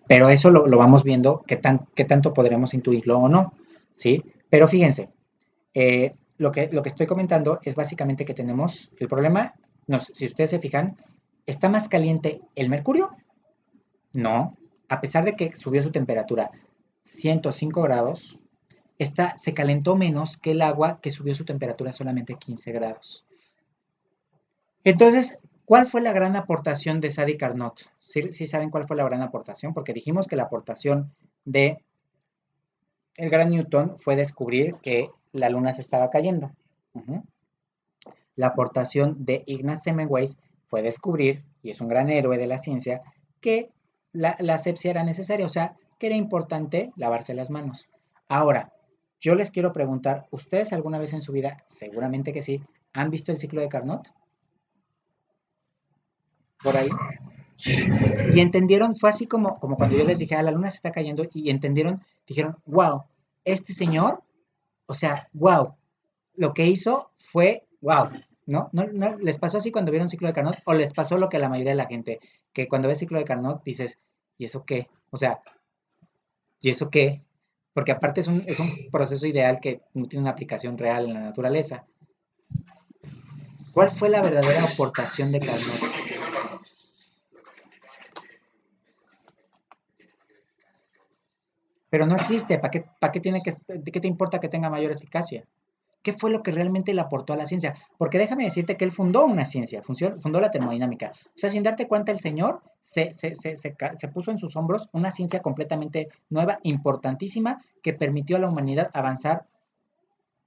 Pero eso lo vamos viendo, qué tanto podremos intuirlo o no, ¿sí? Pero fíjense, lo que estoy comentando es básicamente que tenemos el problema, si ustedes se fijan, ¿está más caliente el mercurio? No, a pesar de que subió su temperatura 105 grados, se calentó menos que el agua que subió su temperatura solamente 15 grados. Entonces, ¿cuál fue la gran aportación de Sadi Carnot? ¿Sí saben cuál fue la gran aportación? Porque dijimos que la aportación de el gran Newton fue descubrir que la luna se estaba cayendo. Uh-huh. La aportación de Ignaz Semmelweis fue descubrir, y es un gran héroe de la ciencia, que la asepsia era necesaria, o sea, que era importante lavarse las manos. Ahora, yo les quiero preguntar, ¿ustedes alguna vez en su vida, seguramente que sí, han visto el ciclo de Carnot? Por ahí. Y entendieron, fue así como cuando yo les dije, la luna se está cayendo, y entendieron, dijeron, wow, este señor, o sea, wow, lo que hizo fue, wow, ¿no? ¿No les pasó así cuando vieron Ciclo de Carnot? ¿O les pasó lo que a la mayoría de la gente, que cuando ves Ciclo de Carnot dices, ¿y eso qué? O sea, ¿y eso qué? Porque aparte es un proceso ideal que no tiene una aplicación real en la naturaleza. ¿Cuál fue la verdadera aportación de Carnot? Pero no existe, ¿para qué de qué te importa que tenga mayor eficacia? ¿Qué fue lo que realmente le aportó a la ciencia? Porque déjame decirte que él fundó una ciencia, fundó la termodinámica. O sea, sin darte cuenta, el señor se puso en sus hombros una ciencia completamente nueva, importantísima, que permitió a la humanidad avanzar,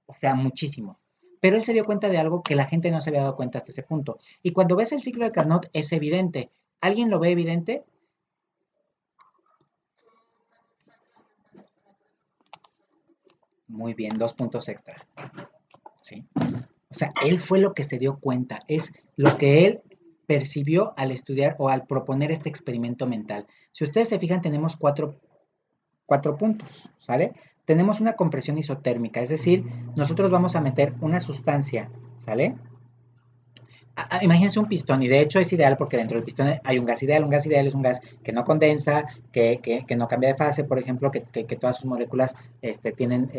o sea, muchísimo. Pero él se dio cuenta de algo que la gente no se había dado cuenta hasta ese punto. Y cuando ves el ciclo de Carnot, es evidente. ¿Alguien lo ve evidente? Muy bien, 2 puntos extra. ¿Sí? O sea, él fue lo que se dio cuenta, es lo que él percibió al estudiar o al proponer este experimento mental. Si ustedes se fijan, tenemos cuatro puntos, ¿sale? Tenemos una compresión isotérmica, es decir, nosotros vamos a meter una sustancia, ¿sale? Imagínense un pistón, y de hecho es ideal porque dentro del pistón hay un gas ideal. Un gas ideal es un gas que no condensa, que no cambia de fase, por ejemplo, que todas sus moléculas tienen,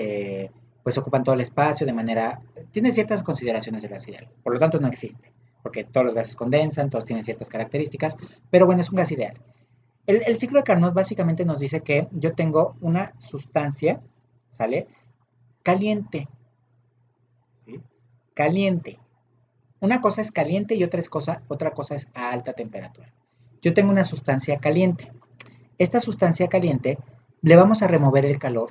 pues ocupan todo el espacio de manera, tiene ciertas consideraciones del gas ideal, por lo tanto no existe, porque todos los gases condensan, todos tienen ciertas características, pero bueno, es un gas ideal. El ciclo de Carnot básicamente nos dice que yo tengo una sustancia, ¿sale? Caliente, ¿sí? Caliente. Una cosa es caliente y otra cosa es a alta temperatura. Yo tengo una sustancia caliente. Esta sustancia caliente le vamos a remover el calor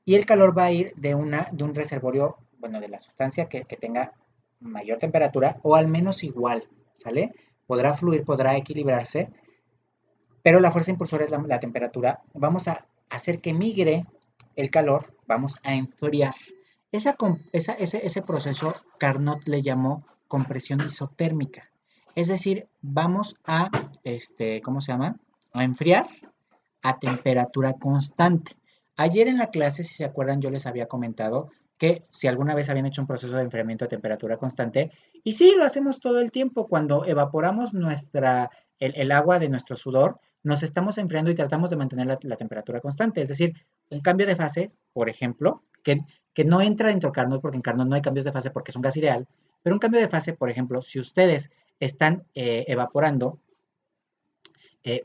y el calor va a ir de un reservorio, bueno, de la sustancia que tenga mayor temperatura o al menos igual, ¿sale? Podrá fluir, podrá equilibrarse, pero la fuerza impulsora es la temperatura. Vamos a hacer que migre el calor, vamos a enfriar. Ese proceso Carnot le llamó compresión isotérmica. Es decir, vamos a, ¿cómo se llama? A enfriar a temperatura constante. Ayer en la clase, si se acuerdan, yo les había comentado que si alguna vez habían hecho un proceso de enfriamiento a temperatura constante, y sí, lo hacemos todo el tiempo, cuando evaporamos el agua de nuestro sudor, nos estamos enfriando y tratamos de mantener la temperatura constante. Es decir, un cambio de fase, por ejemplo, que no entra dentro de Carnot, porque en Carnot no hay cambios de fase porque es un gas ideal, pero un cambio de fase, por ejemplo, si ustedes están evaporando,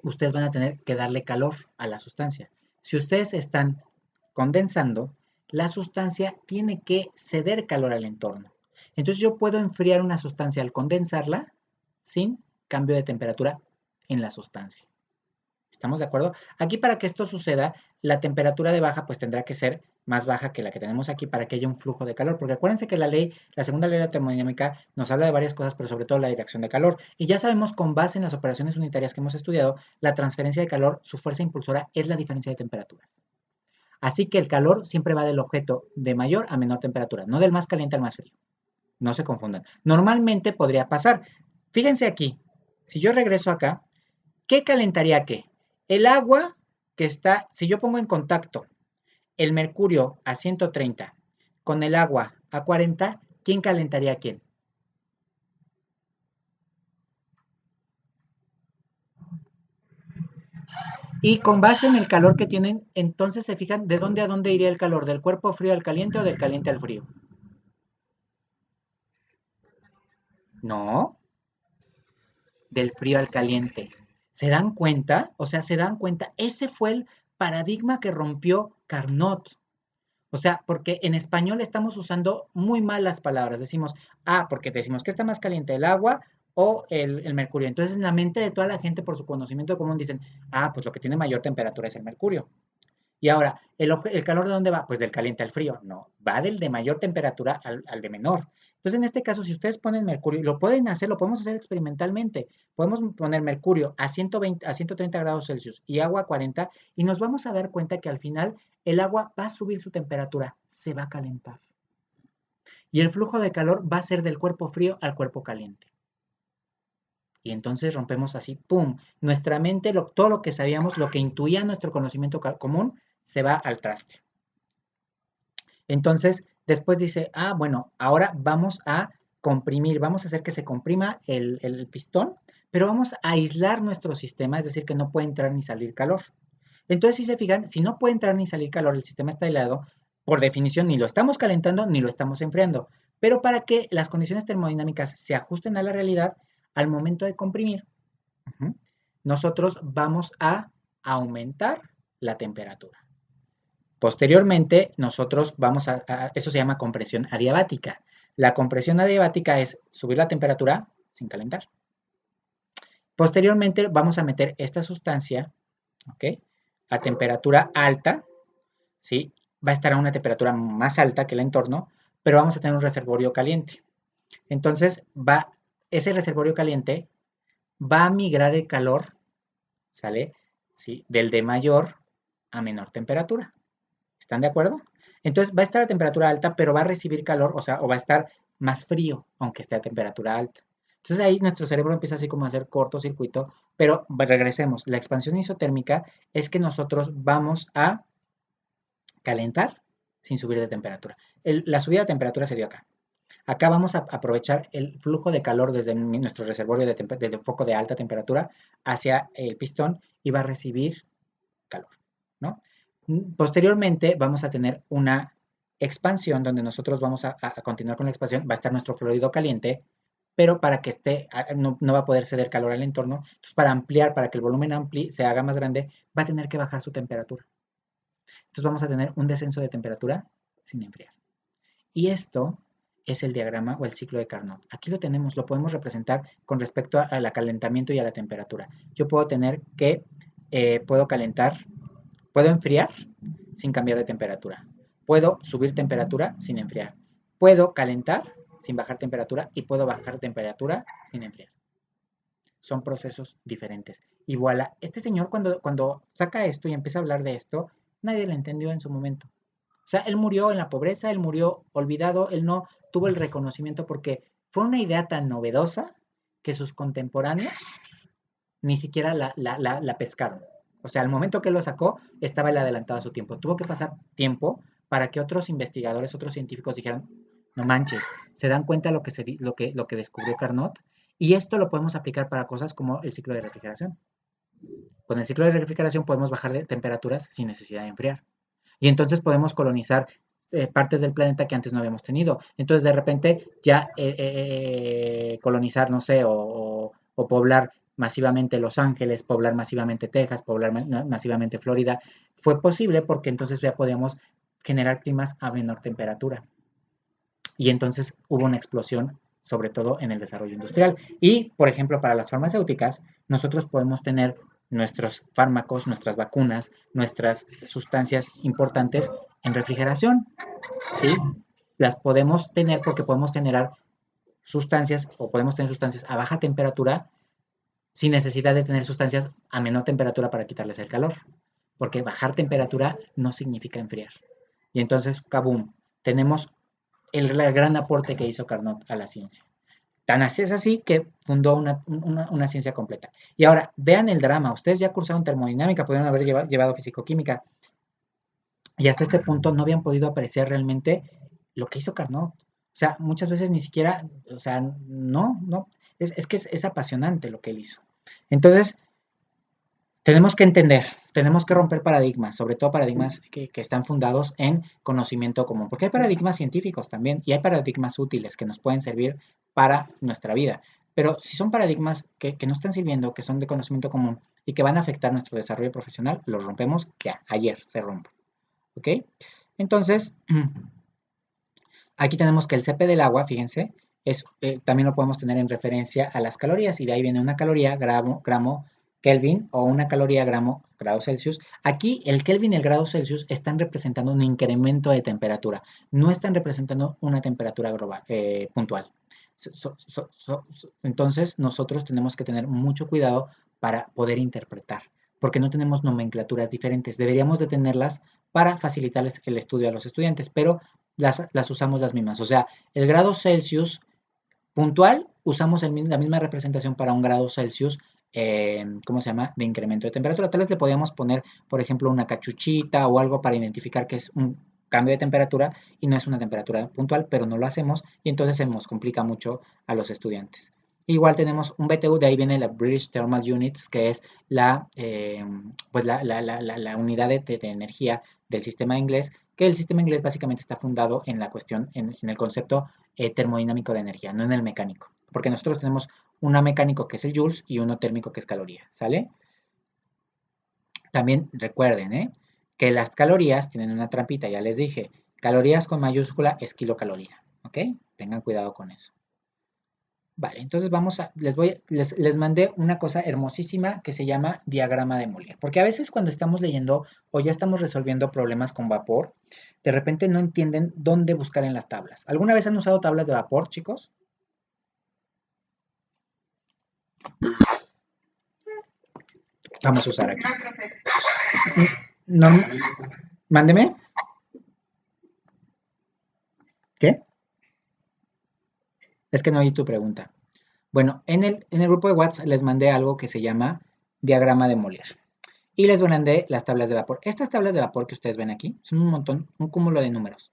ustedes van a tener que darle calor a la sustancia. Si ustedes están condensando, la sustancia tiene que ceder calor al entorno. Entonces yo puedo enfriar una sustancia al condensarla sin cambio de temperatura en la sustancia. ¿Estamos de acuerdo? Aquí, para que esto suceda, la temperatura de baja pues tendrá que ser más baja que la que tenemos aquí para que haya un flujo de calor, porque acuérdense que la segunda ley de la termodinámica nos habla de varias cosas, pero sobre todo la dirección de calor. Y ya sabemos, con base en las operaciones unitarias que hemos estudiado, la transferencia de calor, su fuerza impulsora es la diferencia de temperaturas. Así que el calor siempre va del objeto de mayor a menor temperatura, no del más caliente al más frío. No se confundan. Normalmente podría pasar. Fíjense aquí, si yo regreso acá, ¿qué calentaría qué? El agua que está, si yo pongo en contacto el mercurio a 130 con el agua a 40, ¿quién calentaría a quién? Y con base en el calor que tienen, entonces se fijan de dónde a dónde iría el calor, del cuerpo frío al caliente o del caliente al frío. No, del frío al caliente. ¿Se dan cuenta? O sea, se dan cuenta, ese fue el paradigma que rompió Carnot. O sea, porque en español estamos usando muy mal las palabras. Decimos, porque decimos que está más caliente el agua o el mercurio. Entonces, en la mente de toda la gente, por su conocimiento común, dicen, pues lo que tiene mayor temperatura es el mercurio. Y ahora, ¿el calor de dónde va? Pues del caliente al frío. No, va del de mayor temperatura al de menor. Entonces, en este caso, si ustedes ponen mercurio, lo pueden hacer, lo podemos hacer experimentalmente. Podemos poner mercurio a 120, a 130 grados Celsius y agua a 40 y nos vamos a dar cuenta que al final el agua va a subir su temperatura, se va a calentar. Y el flujo de calor va a ser del cuerpo frío al cuerpo caliente. Y entonces rompemos así, ¡pum! Nuestra mente, todo lo que sabíamos, lo que intuía nuestro conocimiento común, se va al traste. Entonces, después dice, bueno, ahora vamos a comprimir, vamos a hacer que se comprima el pistón, pero vamos a aislar nuestro sistema, es decir, que no puede entrar ni salir calor. Entonces, si se fijan, si no puede entrar ni salir calor, el sistema está aislado, por definición ni lo estamos calentando ni lo estamos enfriando. Pero para que las condiciones termodinámicas se ajusten a la realidad, al momento de comprimir, nosotros vamos a aumentar la temperatura. Posteriormente, nosotros vamos eso se llama compresión adiabática. La compresión adiabática es subir la temperatura sin calentar. Posteriormente, vamos a meter esta sustancia, ¿ok? A temperatura alta, ¿sí? Va a estar a una temperatura más alta que el entorno, pero vamos a tener un reservorio caliente. Entonces, ese reservorio caliente va a migrar el calor, ¿sale? ¿Sí? Del de mayor a menor temperatura. ¿Están de acuerdo? Entonces va a estar a temperatura alta, pero va a recibir calor, o va a estar más frío, aunque esté a temperatura alta. Entonces ahí nuestro cerebro empieza así como a hacer cortocircuito, pero regresemos. La expansión isotérmica es que nosotros vamos a calentar sin subir de temperatura. La subida de temperatura se dio acá. Acá vamos a aprovechar el flujo de calor desde nuestro reservorio desde el foco de alta temperatura hacia el pistón y va a recibir calor, ¿no? Posteriormente vamos a tener una expansión donde nosotros vamos a continuar con la expansión, va a estar nuestro fluido caliente, pero para que no va a poder ceder calor al entorno, entonces para ampliar, para que el volumen se haga más grande, va a tener que bajar su temperatura. Entonces vamos a tener un descenso de temperatura sin enfriar. Y esto es el diagrama o el ciclo de Carnot. Aquí lo tenemos, lo podemos representar con respecto al calentamiento y a la temperatura. Yo puedo tener que, puedo calentar, puedo enfriar sin cambiar de temperatura. Puedo subir temperatura sin enfriar. Puedo calentar sin bajar temperatura y puedo bajar temperatura sin enfriar. Son procesos diferentes. Y voilà, este señor cuando saca esto y empieza a hablar de esto, nadie lo entendió en su momento. O sea, él murió en la pobreza, él murió olvidado, él no tuvo el reconocimiento porque fue una idea tan novedosa que sus contemporáneos ni siquiera la pescaron. O sea, al momento que lo sacó, estaba el adelantado a su tiempo. Tuvo que pasar tiempo para que otros investigadores, otros científicos dijeran, no manches, se dan cuenta lo que descubrió Carnot. Y esto lo podemos aplicar para cosas como el ciclo de refrigeración. Con el ciclo de refrigeración podemos bajar de temperaturas sin necesidad de enfriar. Y entonces podemos colonizar partes del planeta que antes no habíamos tenido. Entonces, de repente, ya colonizar, no sé, o poblar masivamente Los Ángeles, poblar masivamente Texas, poblar masivamente Florida, fue posible porque entonces ya podíamos generar climas a menor temperatura. Y entonces hubo una explosión, sobre todo en el desarrollo industrial. Y, por ejemplo, para las farmacéuticas, nosotros podemos tener nuestros fármacos, nuestras vacunas, nuestras sustancias importantes en refrigeración, ¿sí? Las podemos tener porque podemos generar sustancias o podemos tener sustancias a baja temperatura sin necesidad de tener sustancias a menor temperatura para quitarles el calor. Porque bajar temperatura no significa enfriar. Y entonces, kabum, tenemos el gran aporte que hizo Carnot a la ciencia. Tan así es así que fundó una ciencia completa. Y ahora, vean el drama. Ustedes ya cursaron termodinámica, pudieron haber llevado fisicoquímica. Y hasta este punto no habían podido apreciar realmente lo que hizo Carnot. O sea, muchas veces ni siquiera, o sea, no, es que es apasionante lo que él hizo. Entonces, Tenemos que entender, tenemos que romper paradigmas, sobre todo paradigmas que están fundados en conocimiento común, porque hay paradigmas científicos también y hay paradigmas útiles que nos pueden servir para nuestra vida. Pero si son paradigmas que no están sirviendo, que son de conocimiento común y que van a afectar nuestro desarrollo profesional, los rompemos ya, ayer se rompe. ¿Ok? Entonces, aquí tenemos que el CP del agua, fíjense, también lo podemos tener en referencia a las calorías y de ahí viene una caloría gramo Kelvin o una caloría grado Celsius. Aquí el Kelvin y el grado Celsius están representando un incremento de temperatura, no están representando una temperatura global, puntual. Entonces nosotros tenemos que tener mucho cuidado para poder interpretar, porque no tenemos nomenclaturas diferentes. Deberíamos de tenerlas para facilitarles el estudio a los estudiantes, pero las usamos las mismas. O sea, el grado Celsius puntual, usamos la misma representación para un grado Celsius, ¿cómo se llama? De incremento de temperatura. Tal vez le podíamos poner, por ejemplo, una cachuchita o algo para identificar que es un cambio de temperatura y no es una temperatura puntual, pero no lo hacemos y entonces se nos complica mucho a los estudiantes. Igual tenemos un BTU, de ahí viene la British Thermal Units, que es pues la unidad de energía del sistema inglés, que el sistema inglés básicamente está fundado en la cuestión, en el concepto termodinámico de energía, no en el mecánico. Porque nosotros tenemos uno mecánico que es el joules y uno térmico que es caloría, ¿sale? También recuerden, que las calorías tienen una trampita, ya les dije. Calorías con mayúscula es kilocaloría, ¿ok? Tengan cuidado con eso. Vale, entonces les mandé una cosa hermosísima que se llama diagrama de Molière, porque a veces cuando estamos leyendo o ya estamos resolviendo problemas con vapor, de repente no entienden dónde buscar en las tablas. ¿Alguna vez han usado tablas de vapor, chicos? Vamos a usar aquí. No, mándeme. ¿Qué? Es que no oí tu pregunta. Bueno, en el grupo de WhatsApp les mandé algo que se llama diagrama de Molière. Y les mandé las tablas de vapor. Estas tablas de vapor que ustedes ven aquí son un montón, un cúmulo de números.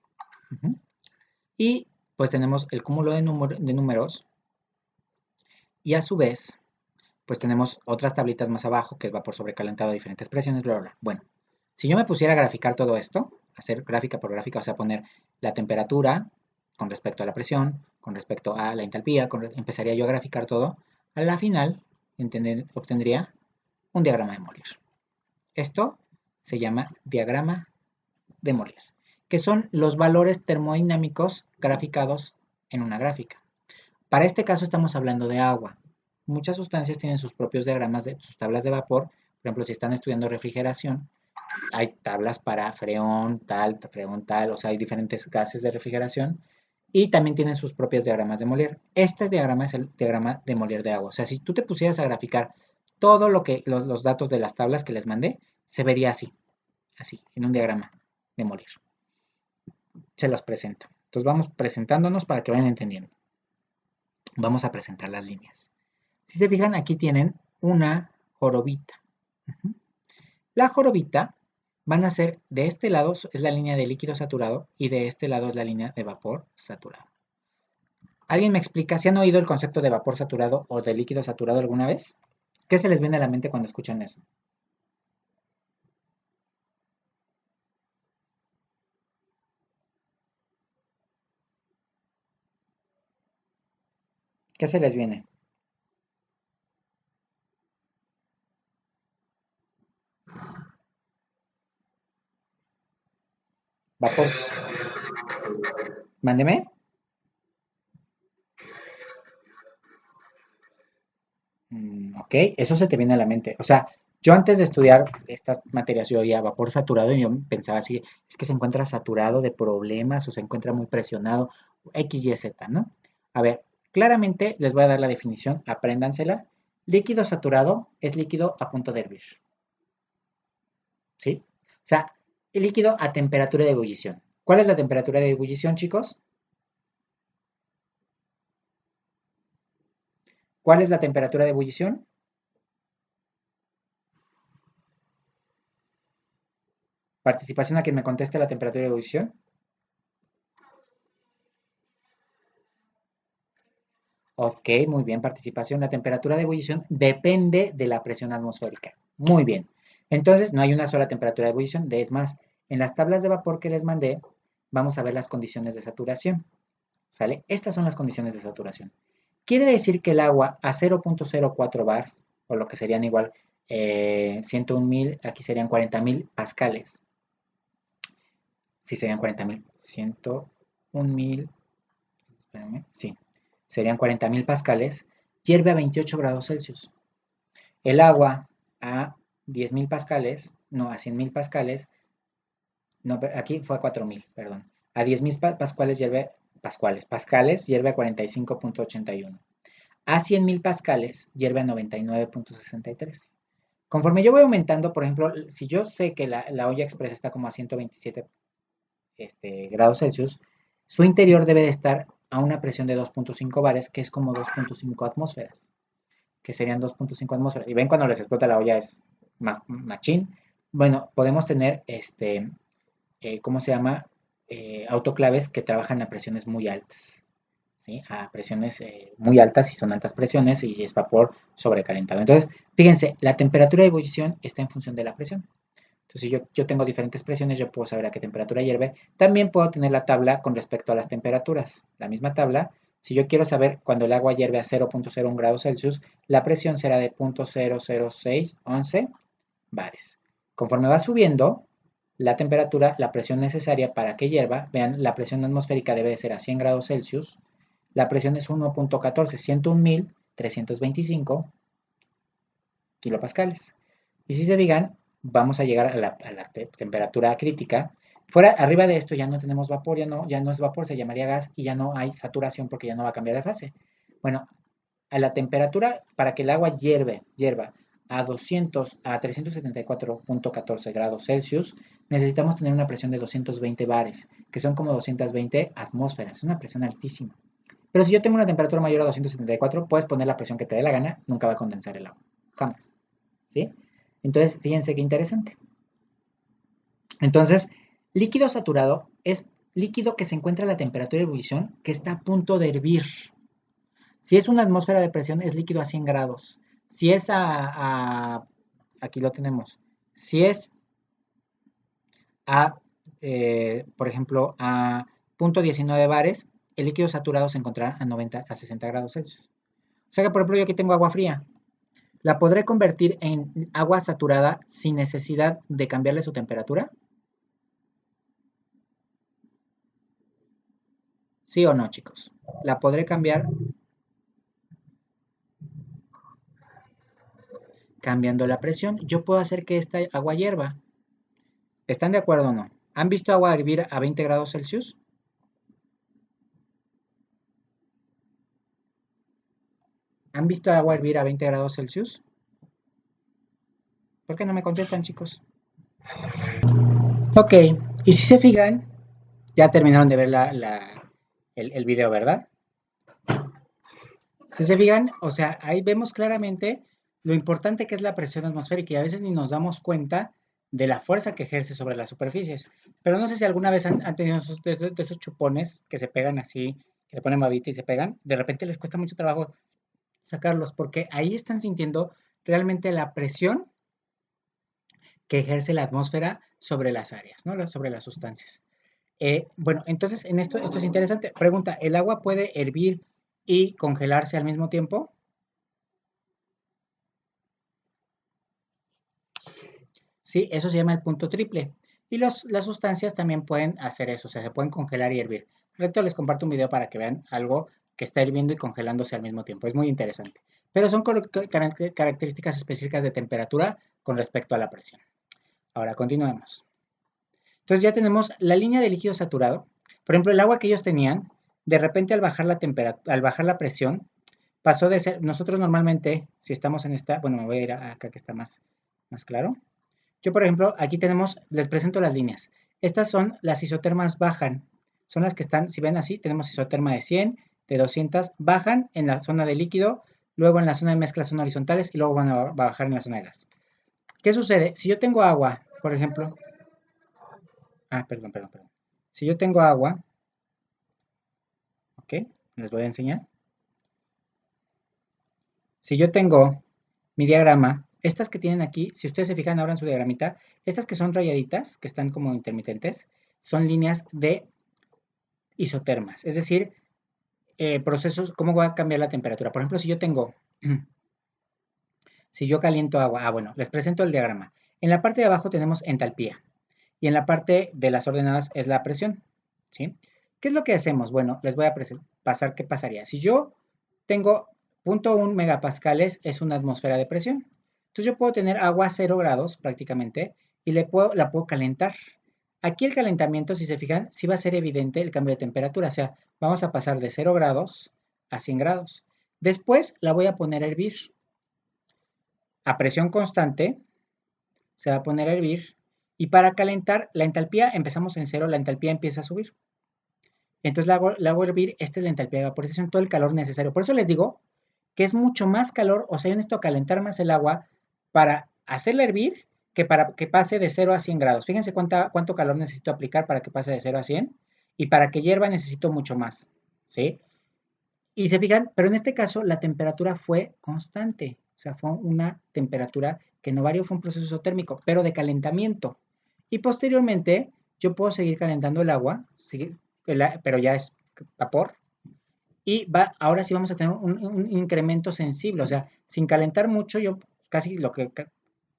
Ujú. Y pues tenemos el cúmulo de números y a su vez pues tenemos otras tablitas más abajo que es vapor sobrecalentado a diferentes presiones, bla, bla, bla. Bueno, si yo me pusiera a graficar todo esto, hacer gráfica por gráfica, o sea, poner la temperatura con respecto a la presión, con respecto a la entalpía, empezaría yo a graficar todo, a la final obtendría un diagrama de Molière. Esto se llama diagrama de Molière, que son los valores termodinámicos graficados en una gráfica. Para este caso estamos hablando de agua. Muchas sustancias tienen sus propios diagramas de sus tablas de vapor. Por ejemplo, si están estudiando refrigeración, hay tablas para freón tal, o sea, hay diferentes gases de refrigeración y también tienen sus propios diagramas de Molière. Este diagrama es el diagrama de Molière de agua. O sea, si tú te pusieras a graficar todo los datos de las tablas que les mandé, se vería así, en un diagrama de Molière. Se los presento. Entonces vamos presentándonos para que vayan entendiendo. Vamos a presentar las líneas. Si se fijan, aquí tienen una jorobita. La jorobita van a ser, de este lado es la línea de líquido saturado y de este lado es la línea de vapor saturado. ¿Alguien me explica si han oído el concepto de vapor saturado o de líquido saturado alguna vez? ¿Qué se les viene a la mente cuando escuchan eso? ¿Qué se les viene? Vapor. Mándeme. Ok, eso se te viene a la mente. O sea, yo antes de estudiar estas materias, yo oía vapor saturado y yo pensaba así, es que se encuentra saturado de problemas o se encuentra muy presionado, X, Y, Z, ¿no? A ver, claramente les voy a dar la definición, apréndansela. Líquido saturado es líquido a punto de hervir, ¿sí? O sea, el líquido a temperatura de ebullición. ¿Cuál es la temperatura de ebullición, chicos? ¿Cuál es la temperatura de ebullición? Participación a quien me conteste la temperatura de ebullición. Ok, muy bien, participación. La temperatura de ebullición depende de la presión atmosférica. Muy bien. Entonces, no hay una sola temperatura de ebullición. Es más, en las tablas de vapor que les mandé, vamos a ver las condiciones de saturación. ¿Sale? Estas son las condiciones de saturación. Quiere decir que el agua a 0.04 bars, o lo que serían igual 101.000, aquí serían 40.000 pascales. Sí, serían 40.000. 101.000, espérenme, sí, serían 40.000 pascales, hierve a 28 grados Celsius. El agua a 10.000 pascales, no, a 100.000 pascales, no, aquí fue a 4.000, perdón. A 10.000 pascales hierve a 45.81. A 100.000 pascales hierve a 99.63. Conforme yo voy aumentando, por ejemplo, si yo sé que la olla express está como a 127 grados Celsius, su interior debe de estar a una presión de 2.5 bares, que es como 2.5 atmósferas, que serían 2.5 atmósferas. Y ven cuando les explota la olla es machín. Bueno, podemos tener, ¿cómo se llama? Autoclaves que trabajan a presiones muy altas. ¿Sí? A presiones muy altas, y son altas presiones, y es vapor sobrecalentado. Entonces, fíjense, la temperatura de ebullición está en función de la presión. Entonces, si yo tengo diferentes presiones, yo puedo saber a qué temperatura hierve. También puedo tener la tabla con respecto a las temperaturas. La misma tabla, si yo quiero saber cuando el agua hierve a 0.01 grados Celsius, la presión será de 0.00611 bares. Conforme va subiendo la temperatura, la presión necesaria para que hierva, vean, la presión atmosférica debe de ser a 100 grados Celsius, la presión es 1.14, 101.325 kilopascales. Y si se fijan, vamos a llegar a la temperatura crítica. Fuera, arriba de esto ya no tenemos vapor, ya no es vapor, se llamaría gas, y ya no hay saturación porque ya no va a cambiar de fase. Bueno, a la temperatura para que el agua hierva a 374.14 grados Celsius, necesitamos tener una presión de 220 bares, que son como 220 atmósferas. Es una presión altísima. Pero si yo tengo una temperatura mayor a 274, puedes poner la presión que te dé la gana, nunca va a condensar el agua. Jamás. ¿Sí? Entonces, fíjense qué interesante. Entonces, líquido saturado es líquido que se encuentra a la temperatura de ebullición que está a punto de hervir. Si es una atmósfera de presión, es líquido a 100 grados. Si es aquí lo tenemos. Si es por ejemplo, a 0.19 bares, el líquido saturado se encontrará a 90 a 60 grados Celsius. O sea que, por ejemplo, yo aquí tengo agua fría. ¿La podré convertir en agua saturada sin necesidad de cambiarle su temperatura? ¿Sí o no, chicos? ¿La podré cambiar cambiando la presión? Yo puedo hacer que esta agua hierva. ¿Están de acuerdo o no? ¿Han visto agua hervir a 20 grados Celsius? ¿Han visto agua hervir a 20 grados Celsius? ¿Por qué no me contestan, chicos? Ok, y si se fijan, ya terminaron de ver el video, ¿verdad? Si se fijan, o sea, ahí vemos claramente lo importante que es la presión atmosférica, y a veces ni nos damos cuenta de la fuerza que ejerce sobre las superficies. Pero no sé si alguna vez han tenido de esos chupones que se pegan así, que le ponen babita y se pegan. De repente les cuesta mucho trabajo sacarlos porque ahí están sintiendo realmente la presión que ejerce la atmósfera sobre las áreas, ¿no? Sobre las sustancias. Bueno, entonces en esto es interesante. Pregunta, ¿el agua puede hervir y congelarse al mismo tiempo? Sí, eso se llama el punto triple. Y las sustancias también pueden hacer eso, o sea, se pueden congelar y hervir. Reto, les comparto un video para que vean algo que está hirviendo y congelándose al mismo tiempo. Es muy interesante. Pero son características específicas de temperatura con respecto a la presión. Ahora, continuemos. Entonces ya tenemos la línea de líquido saturado. Por ejemplo, el agua que ellos tenían, de repente al bajar la temperatura, al bajar la presión, pasó de ser, nosotros normalmente, si estamos en esta, bueno, me voy a ir acá que está más claro. Yo, por ejemplo, aquí tenemos, les presento las líneas. Estas son las isotermas bajan. Son las que están, si ven así, tenemos isoterma de 100, de 200, bajan en la zona de líquido, luego en la zona de mezcla son horizontales y luego van a bajar en la zona de gas. ¿Qué sucede? Si yo tengo agua, por ejemplo, perdón. Si yo tengo agua, ok, les voy a enseñar. Si yo tengo mi diagrama, estas que tienen aquí, si ustedes se fijan ahora en su diagramita, estas que son rayaditas, que están como intermitentes, son líneas de isotermas, es decir, procesos, cómo va a cambiar la temperatura. Por ejemplo, si yo tengo, si yo caliento agua, bueno, les presento el diagrama. En la parte de abajo tenemos entalpía y en la parte de las ordenadas es la presión, ¿sí? ¿Qué es lo que hacemos? Bueno, les voy a pasar qué pasaría. Si yo tengo 0.1 megapascales, es una atmósfera de presión. Entonces yo puedo tener agua a 0 grados prácticamente y la puedo calentar. Aquí el calentamiento, si se fijan, sí va a ser evidente el cambio de temperatura. O sea, vamos a pasar de 0 grados a 100 grados. Después la voy a poner a hervir. A presión constante se va a poner a hervir. Y para calentar, la entalpía, empezamos en 0, la entalpía empieza a subir. Entonces la hago hervir, esta es la entalpía de vaporización, todo el calor necesario. Por eso les digo que es mucho más calor, o sea, yo necesito calentar más el agua para hacerla hervir que para que pase de 0 a 100 grados. Fíjense cuánto calor necesito aplicar para que pase de 0 a 100 y para que hierva necesito mucho más, ¿sí? Y se fijan, pero en este caso la temperatura fue constante, o sea, fue una temperatura que no varió, fue un proceso isotérmico, pero de calentamiento. Y posteriormente yo puedo seguir calentando el agua, ¿sí? Pero ya es vapor, y ahora sí vamos a tener un incremento sensible, o sea, sin calentar mucho, yo casi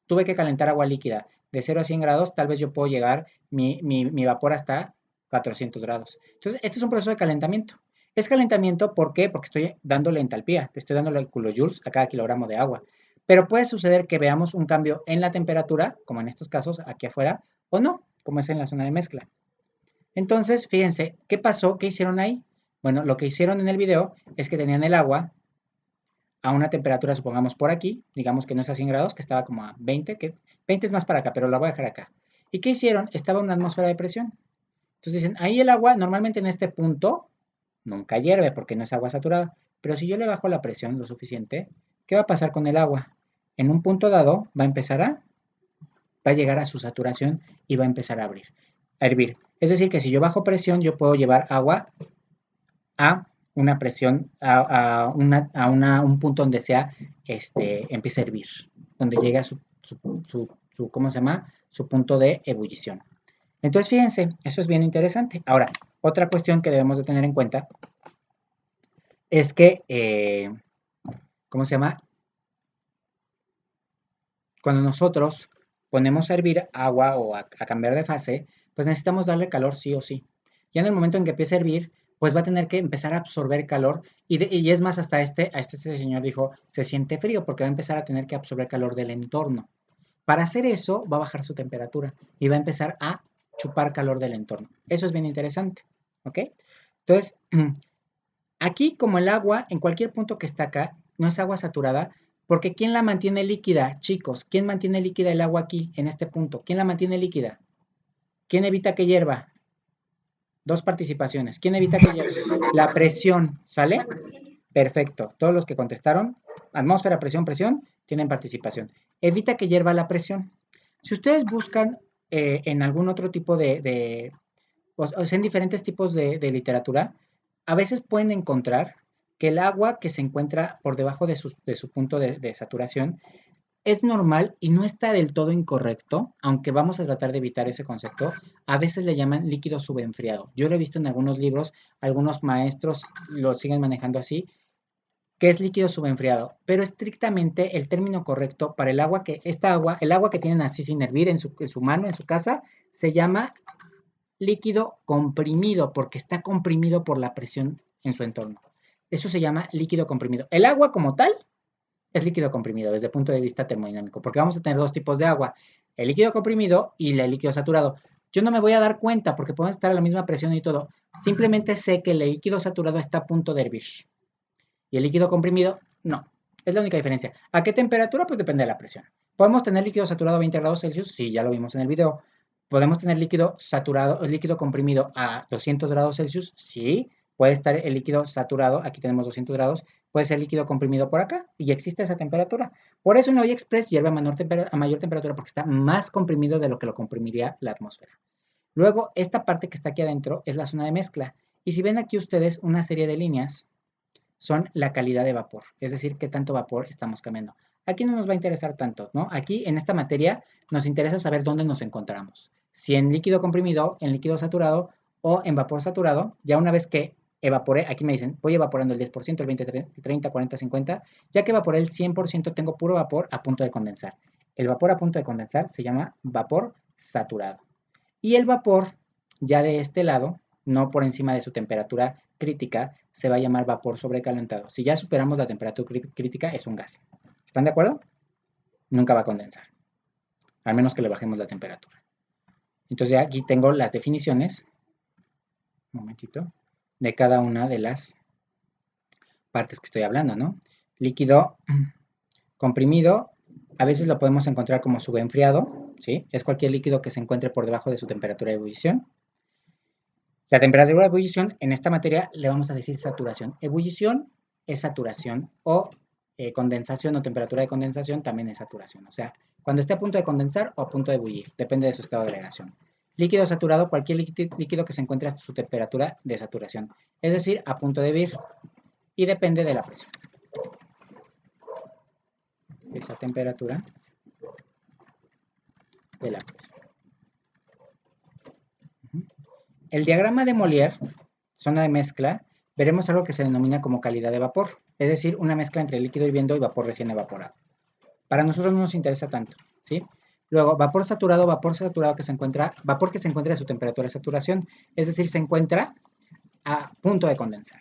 tuve que calentar agua líquida de 0 a 100 grados, tal vez yo puedo llegar mi vapor hasta 400 grados. Entonces, este es un proceso de calentamiento. Es calentamiento, ¿por qué? Porque estoy dándole entalpía, te estoy dándole kilojoules a cada kilogramo de agua. Pero puede suceder que veamos un cambio en la temperatura, como en estos casos aquí afuera, o no, como es en la zona de mezcla. Entonces, fíjense, ¿qué pasó? ¿Qué hicieron ahí? Bueno, lo que hicieron en el video es que tenían el agua a una temperatura, supongamos por aquí, digamos que no es a 100 grados, que estaba como a 20, que 20 es más para acá, pero la voy a dejar acá. ¿Y qué hicieron? Estaba una atmósfera de presión. Entonces dicen, ahí el agua normalmente en este punto nunca hierve porque no es agua saturada, pero si yo le bajo la presión lo suficiente, ¿qué va a pasar con el agua? En un punto dado va a llegar a su saturación y va a empezar a hervir. Es decir, que si yo bajo presión, yo puedo llevar agua a una presión, un punto donde empiece a hervir, donde llega ¿cómo se llama? Su punto de ebullición. Entonces, fíjense, eso es bien interesante. Ahora, otra cuestión que debemos de tener en cuenta es que, ¿cómo se llama? Cuando nosotros ponemos a hervir agua o a cambiar de fase, pues necesitamos darle calor sí o sí. Ya en el momento en que empiece a hervir, pues va a tener que empezar a absorber calor y es más, hasta este señor dijo, se siente frío porque va a empezar a tener que absorber calor del entorno. Para hacer eso, va a bajar su temperatura y va a empezar a chupar calor del entorno. Eso es bien interesante, ¿ok? Entonces, aquí como el agua, en cualquier punto que está acá, no es agua saturada, porque ¿quién la mantiene líquida, chicos? ¿Quién mantiene líquida el agua aquí, en este punto? ¿Quién la mantiene líquida? ¿Quién evita que hierva? Dos participaciones. ¿Quién evita que hierva? La presión, ¿sale? Perfecto. Todos los que contestaron, atmósfera, presión, presión, tienen participación. Evita que hierva la presión. Si ustedes buscan en algún otro tipo o sea, en diferentes tipos de literatura, a veces pueden encontrar que el agua que se encuentra por debajo de su punto de saturación es normal y no está del todo incorrecto, aunque vamos a tratar de evitar ese concepto. A veces le llaman líquido subenfriado. Yo lo he visto en algunos libros, algunos maestros lo siguen manejando así, que es líquido subenfriado, pero estrictamente el término correcto para el agua que tienen así sin hervir en su mano, en su casa, se llama líquido comprimido, porque está comprimido por la presión en su entorno. Eso se llama líquido comprimido. El agua como tal es líquido comprimido desde el punto de vista termodinámico, porque vamos a tener dos tipos de agua, el líquido comprimido y el líquido saturado. Yo no me voy a dar cuenta porque pueden estar a la misma presión y todo. Simplemente sé que el líquido saturado está a punto de hervir y el líquido comprimido no. Es la única diferencia. ¿A qué temperatura? Pues depende de la presión. ¿Podemos tener líquido saturado a 20 grados Celsius? Sí, ya lo vimos en el video. ¿Podemos tener líquido saturado, líquido comprimido a 200 grados Celsius? Sí. Puede estar el líquido saturado, aquí tenemos 200 grados, puede ser líquido comprimido por acá y existe esa temperatura. Por eso en Olla Express hierve a mayor temperatura porque está más comprimido de lo que lo comprimiría la atmósfera. Luego, esta parte que está aquí adentro es la zona de mezcla. Y si ven aquí ustedes una serie de líneas, son la calidad de vapor, es decir, qué tanto vapor estamos cambiando. Aquí no nos va a interesar tanto, ¿no? Aquí en esta materia nos interesa saber dónde nos encontramos. Si en líquido comprimido, en líquido saturado o en vapor saturado, ya una vez que evaporé, aquí me dicen, voy evaporando el 10%, el 20, 30, 40, 50, ya que evaporé el 100%, tengo puro vapor a punto de condensar. El vapor a punto de condensar se llama vapor saturado. Y el vapor, ya de este lado, no por encima de su temperatura crítica, se va a llamar vapor sobrecalentado. Si ya superamos la temperatura crítica, es un gas. ¿Están de acuerdo? Nunca va a condensar, al menos que le bajemos la temperatura. Entonces ya aquí tengo las definiciones, un momentito, de cada una de las partes que estoy hablando, ¿no? Líquido comprimido, a veces lo podemos encontrar como subenfriado, ¿sí? Es cualquier líquido que se encuentre por debajo de su temperatura de ebullición. La temperatura de ebullición, en esta materia le vamos a decir saturación. Ebullición es saturación o condensación o temperatura de condensación también es saturación. O sea, cuando esté a punto de condensar o a punto de ebullir, depende de su estado de agregación. Líquido saturado, cualquier líquido que se encuentre a su temperatura de saturación, es decir, a punto de hervir y depende de la presión. Esa temperatura de la presión. El diagrama de Molière, zona de mezcla, veremos algo que se denomina como calidad de vapor, es decir, una mezcla entre líquido hirviendo y vapor recién evaporado. Para nosotros no nos interesa tanto, ¿sí? Luego, vapor saturado que se encuentra, vapor que se encuentra a su temperatura de saturación, es decir, se encuentra a punto de condensar.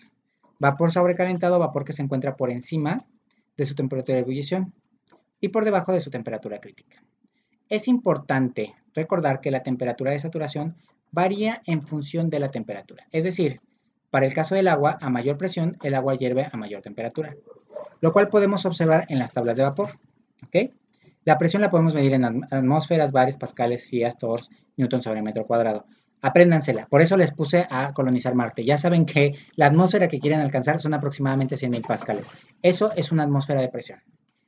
Vapor sobrecalentado, vapor que se encuentra por encima de su temperatura de ebullición y por debajo de su temperatura crítica. Es importante recordar que la temperatura de saturación varía en función de la temperatura. Es decir, para el caso del agua, a mayor presión, el agua hierve a mayor temperatura, lo cual podemos observar en las tablas de vapor. ¿Okay? La presión la podemos medir en atmósferas, bares, pascales, GIAs, torrs, newton sobre metro cuadrado. Apréndansela. Por eso les puse a colonizar Marte. Ya saben que la atmósfera que quieren alcanzar son aproximadamente 100.000 pascales. Eso es una atmósfera de presión.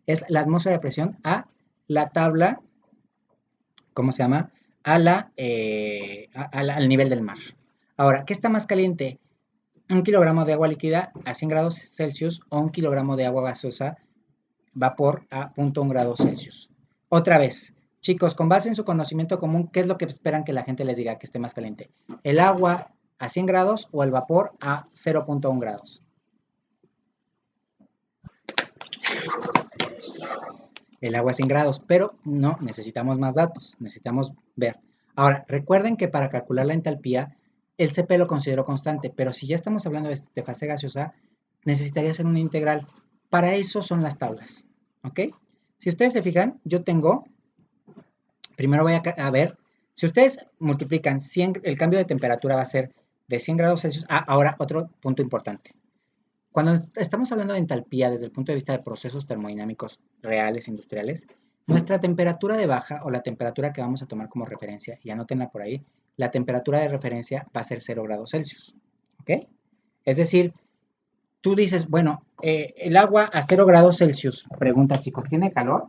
Es la atmósfera de presión a la tabla, ¿cómo se llama? Al nivel del mar. Ahora, ¿qué está más caliente? ¿Un kilogramo de agua líquida a 100 grados Celsius o un kilogramo de agua gaseosa vapor a 0.1 grados Celsius? Otra vez, chicos, con base en su conocimiento común, ¿qué es lo que esperan que la gente les diga que esté más caliente? ¿El agua a 100 grados o el vapor a 0.1 grados? El agua a 100 grados, pero no, necesitamos más datos, necesitamos ver. Ahora, recuerden que para calcular la entalpía, el CP lo considero constante, pero si ya estamos hablando de fase gaseosa, necesitaría hacer una integral. Para eso son las tablas, ¿ok? Si ustedes se fijan, yo tengo, primero voy a ver, si ustedes multiplican 100, el cambio de temperatura va a ser de 100 grados Celsius. Ahora otro punto importante. Cuando estamos hablando de entalpía desde el punto de vista de procesos termodinámicos reales, industriales, nuestra temperatura de baja o la temperatura que vamos a tomar como referencia, y anótenla por ahí, la temperatura de referencia va a ser 0 grados Celsius. ¿Ok? Es decir, tú dices, bueno, el agua a 0 grados Celsius, pregunta chicos, ¿tiene calor?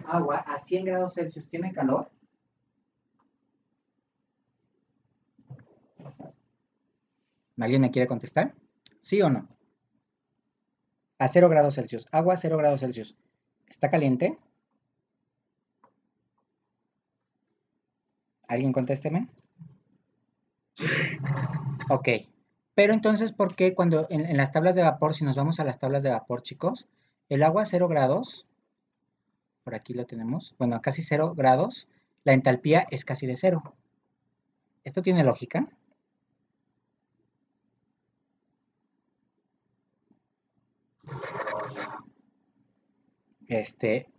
Agua a 100 grados Celsius, ¿tiene calor? ¿Alguien me quiere contestar? ¿Sí o no? A 0 grados Celsius, agua a 0 grados Celsius, ¿está caliente? ¿Alguien contésteme? Ok, pero entonces, ¿por qué cuando en las tablas de vapor, si nos vamos a las tablas de vapor, chicos, el agua a 0 grados, por aquí lo tenemos, bueno, a casi 0 grados, la entalpía es casi de 0. ¿Esto tiene lógica?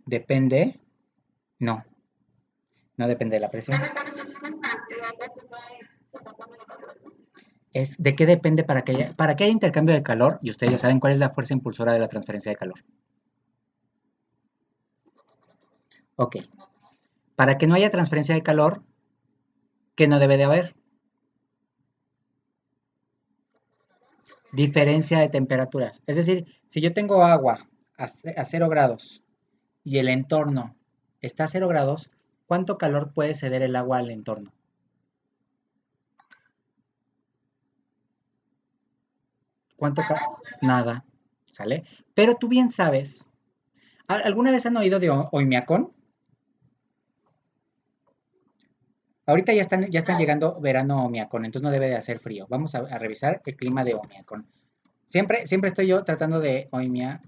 Depende, no, no depende de la presión. Es de qué depende para que haya intercambio de calor, y ustedes ya saben cuál es la fuerza impulsora de la transferencia de calor. Ok, para que no haya transferencia de calor, ¿qué no debe de haber? Diferencia de temperaturas. Es decir, si yo tengo agua a 0 grados y el entorno está a 0 grados, ¿cuánto calor puede ceder el agua al entorno? Nada, ¿sale? Pero tú bien sabes, ¿alguna vez han oído de Oimiacón? Ahorita ya están llegando verano Omiacón, entonces no debe de hacer frío. Vamos a revisar el clima de Omiacón. Siempre estoy yo tratando de Oimia,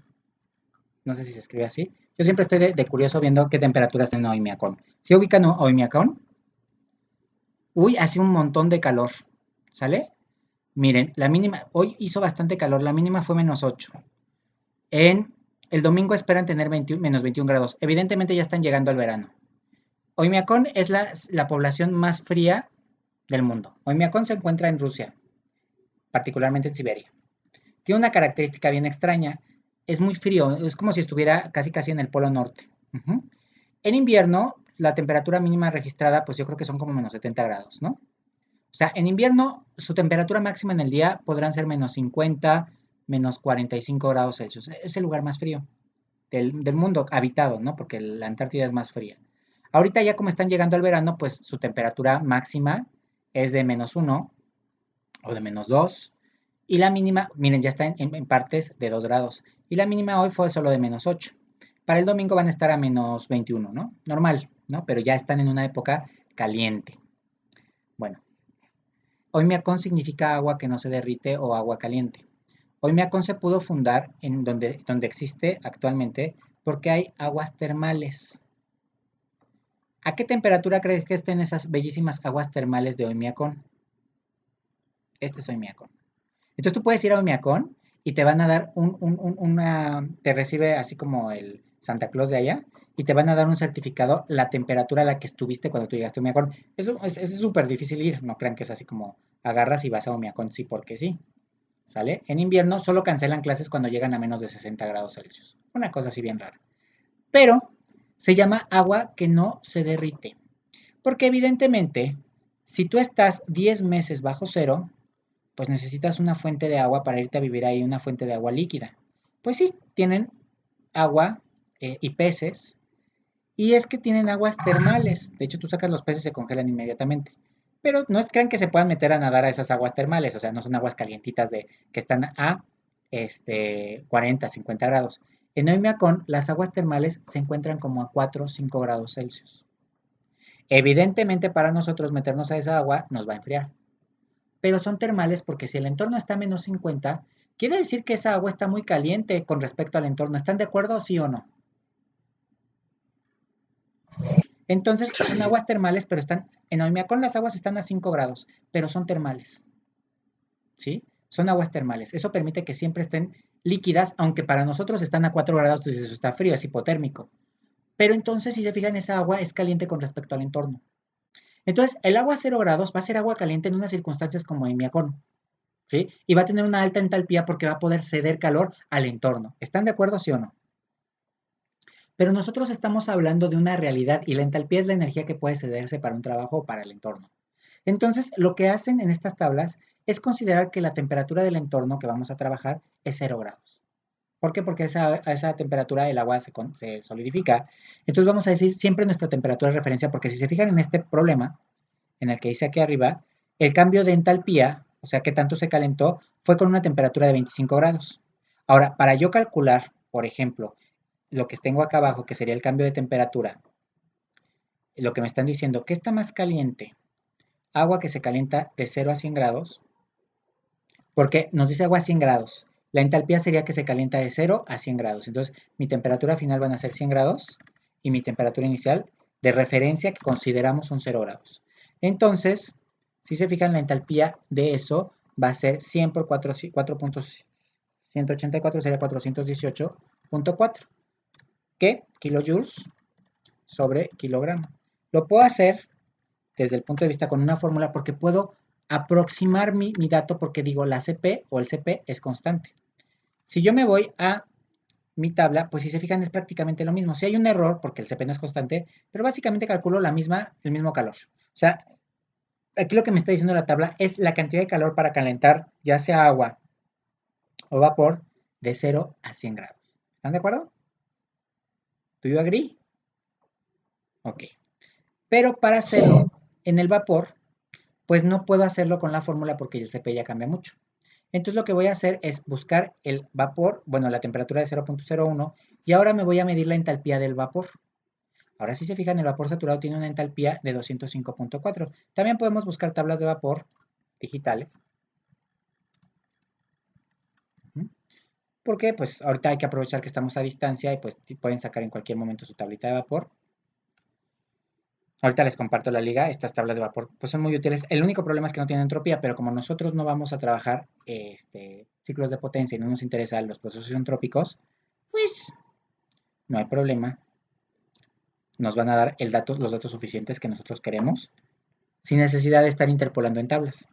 no sé si se escribe así. Yo siempre estoy de curioso viendo qué temperaturas tiene Oimiacón. ¿Sí ubican Oimiacón? Uy, hace un montón de calor, ¿sale? Miren, la mínima, hoy hizo bastante calor, la mínima fue -8. En el domingo esperan tener -21 grados. Evidentemente ya están llegando al verano. Oimiacón es la población más fría del mundo. Oimiacón se encuentra en Rusia, particularmente en Siberia. Tiene una característica bien extraña. Es muy frío, es como si estuviera casi casi en el polo norte. Uh-huh. En invierno, la temperatura mínima registrada, pues yo creo que son como -70 grados, ¿no? O sea, en invierno, su temperatura máxima en el día podrán ser -50, -45 grados Celsius. Es el lugar más frío del mundo habitado, ¿no? Porque la Antártida es más fría. Ahorita ya como están llegando al verano, pues su temperatura máxima es de -1 o de -2. Y la mínima, miren, ya está en partes de 2 grados. Y la mínima hoy fue solo de -8. Para el domingo van a estar a -21, ¿no? Normal, ¿no? Pero ya están en una época caliente. Bueno, Oimiacón significa agua que no se derrite o agua caliente. Oimiacón se pudo fundar en donde existe actualmente porque hay aguas termales. ¿A qué temperatura crees que estén esas bellísimas aguas termales de Oimiacón? Este es Oimiacón. Entonces tú puedes ir a Oimiacón y te van a dar te recibe así como el Santa Claus de allá, y te van a dar un certificado, la temperatura a la que estuviste cuando tú llegaste a Oimiacón. Eso es súper difícil ir, no crean que es así como agarras y vas a Oimiacón, sí, porque sí, ¿sale? En invierno solo cancelan clases cuando llegan a menos de 60 grados Celsius. Una cosa así bien rara. Pero se llama agua que no se derrite. Porque evidentemente, si tú estás 10 meses bajo cero, pues necesitas una fuente de agua para irte a vivir ahí, una fuente de agua líquida. Pues sí, tienen agua y peces, y es que tienen aguas termales. De hecho, tú sacas los peces y se congelan inmediatamente. Pero no es crean que se puedan meter a nadar a esas aguas termales, o sea, no son aguas calientitas que están a 40, 50 grados. En Oimiacón, las aguas termales se encuentran como a 4 o 5 grados Celsius. Evidentemente, para nosotros meternos a esa agua nos va a enfriar. Pero son termales porque si el entorno está a -50, quiere decir que esa agua está muy caliente con respecto al entorno. ¿Están de acuerdo, sí o no? Entonces son aguas termales, pero en Oimiacón las aguas están a 5 grados, pero son termales, ¿sí? Son aguas termales. Eso permite que siempre estén líquidas, aunque para nosotros están a 4 grados, entonces eso está frío, es hipotérmico. Pero entonces, si se fijan, esa agua es caliente con respecto al entorno. Entonces, el agua a 0 grados va a ser agua caliente en unas circunstancias como Oimiacón, ¿sí? Y va a tener una alta entalpía porque va a poder ceder calor al entorno. ¿Están de acuerdo, sí o no? Pero nosotros estamos hablando de una realidad y la entalpía es la energía que puede cederse para un trabajo o para el entorno. Entonces, lo que hacen en estas tablas es considerar que la temperatura del entorno que vamos a trabajar es 0 grados. ¿Por qué? Porque a esa temperatura el agua se solidifica. Entonces vamos a decir siempre nuestra temperatura de referencia, porque si se fijan en este problema, en el que dice aquí arriba, el cambio de entalpía, o sea, que tanto se calentó, fue con una temperatura de 25 grados. Ahora, para yo calcular, por ejemplo, lo que tengo acá abajo, que sería el cambio de temperatura, lo que me están diciendo, ¿qué está más caliente? Agua que se calienta de 0 a 100 grados, porque nos dice agua a 100 grados. La entalpía sería que se calienta de 0 a 100 grados. Entonces, mi temperatura final van a ser 100 grados y mi temperatura inicial de referencia que consideramos son 0 grados. Entonces, si se fijan, la entalpía de eso va a ser 100 por 4.184 sería 418.4, que kilojoules sobre kilogramo. Lo puedo hacer desde el punto de vista con una fórmula porque puedo aproximar mi dato porque digo la CP o el CP es constante. Si yo me voy a mi tabla, pues si se fijan es prácticamente lo mismo. Si hay un error porque el CP no es constante, pero básicamente calculo el mismo calor. O sea, aquí lo que me está diciendo la tabla es la cantidad de calor para calentar ya sea agua o vapor de 0 a 100 grados. ¿Están de acuerdo? ¿Do you agree? Ok. Pero para hacerlo en el vapor, pues no puedo hacerlo con la fórmula porque el CP ya cambia mucho. Entonces lo que voy a hacer es buscar el vapor, bueno, la temperatura de 0.01 y ahora me voy a medir la entalpía del vapor. Ahora si se fijan, el vapor saturado tiene una entalpía de 205.4. También podemos buscar tablas de vapor digitales. Porque pues ahorita hay que aprovechar que estamos a distancia y pues pueden sacar en cualquier momento su tablita de vapor. Ahorita les comparto la liga, estas tablas de vapor pues son muy útiles. El único problema es que no tienen entropía, pero como nosotros no vamos a trabajar ciclos de potencia y no nos interesan los procesos entrópicos, pues no hay problema. Nos van a dar los datos suficientes que nosotros queremos, sin necesidad de estar interpolando en tablas.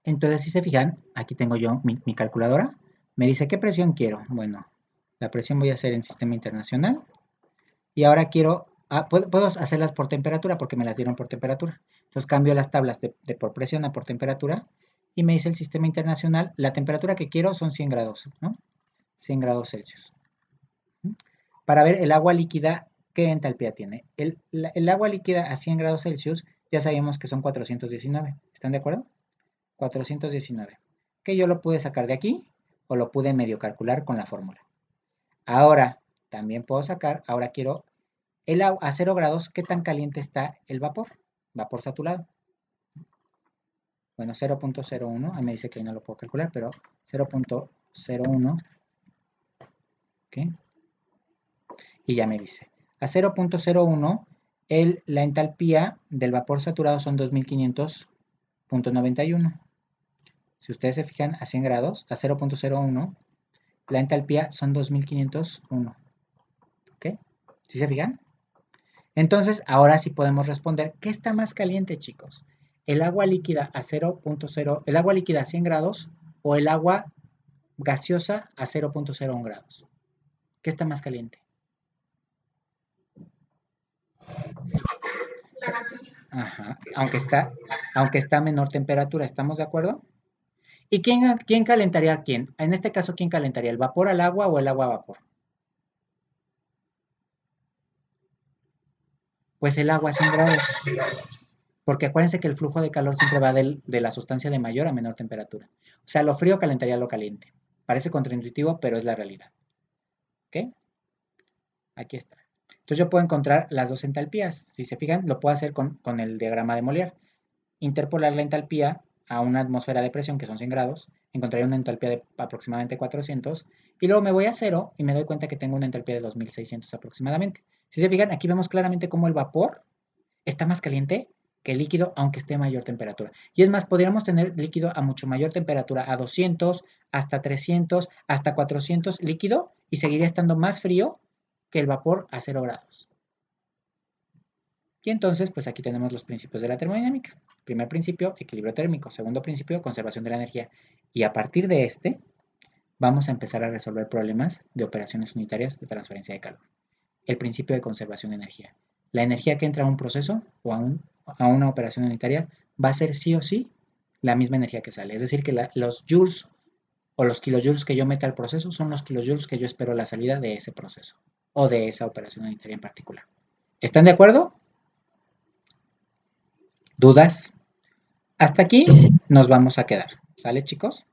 Entonces, si se fijan, aquí tengo yo mi calculadora. Me dice qué presión quiero. Bueno, la presión voy a hacer en sistema internacional. Y ahora quiero, puedo hacerlas por temperatura porque me las dieron por temperatura. Entonces cambio las tablas de por presión a por temperatura y me dice el sistema internacional, la temperatura que quiero son 100 grados, ¿no? 100 grados Celsius. Para ver el agua líquida, ¿qué entalpía tiene? El agua líquida a 100 grados Celsius ya sabemos que son 419. ¿Están de acuerdo? 419. Que yo lo pude sacar de aquí o lo pude medio calcular con la fórmula. Ahora, también puedo sacar, ahora quiero el agua a 0 grados, ¿qué tan caliente está el vapor? Vapor saturado. Bueno, 0.01, ahí me dice que no lo puedo calcular, pero 0.01, ¿ok? Y ya me dice, a 0.01, la entalpía del vapor saturado son 2500.91. Si ustedes se fijan a 100 grados, a 0.01, la entalpía son 2501. ¿Ok? ¿Sí se fijan? Entonces, ahora sí podemos responder, ¿qué está más caliente, chicos? ¿El agua líquida a 0.0, el agua líquida a 100 grados o el agua gaseosa a 0.01 grados? ¿Qué está más caliente? La gaseosa. Ajá, aunque está a menor temperatura, ¿estamos de acuerdo? ¿Y quién calentaría a quién? En este caso, ¿quién calentaría? ¿El vapor al agua o el agua a vapor? Pues el agua a 100 grados. Porque acuérdense que el flujo de calor siempre va de la sustancia de mayor a menor temperatura. O sea, lo frío calentaría lo caliente. Parece contraintuitivo, pero es la realidad. ¿Ok? Aquí está. Entonces yo puedo encontrar las dos entalpías. Si se fijan, lo puedo hacer con el diagrama de Molière. Interpolar la entalpía a una atmósfera de presión, que son 100 grados, encontraría una entalpía de aproximadamente 400, y luego me voy a cero y me doy cuenta que tengo una entalpía de 2600 aproximadamente. Si se fijan, aquí vemos claramente cómo el vapor está más caliente que el líquido, aunque esté a mayor temperatura. Y es más, podríamos tener líquido a mucho mayor temperatura, a 200, hasta 300, hasta 400 líquido, y seguiría estando más frío que el vapor a 0 grados. Y entonces, pues aquí tenemos los principios de la termodinámica. Primer principio, equilibrio térmico. Segundo principio, conservación de la energía. Y a partir de este, vamos a empezar a resolver problemas de operaciones unitarias de transferencia de calor. El principio de conservación de energía. La energía que entra a un proceso o a una operación unitaria va a ser sí o sí la misma energía que sale. Es decir, que los joules o los kilojoules que yo meta al proceso son los kilojoules que yo espero la salida de ese proceso o de esa operación unitaria en particular. ¿Están de acuerdo? ¿Dudas? Hasta aquí nos vamos a quedar. ¿Sale, chicos?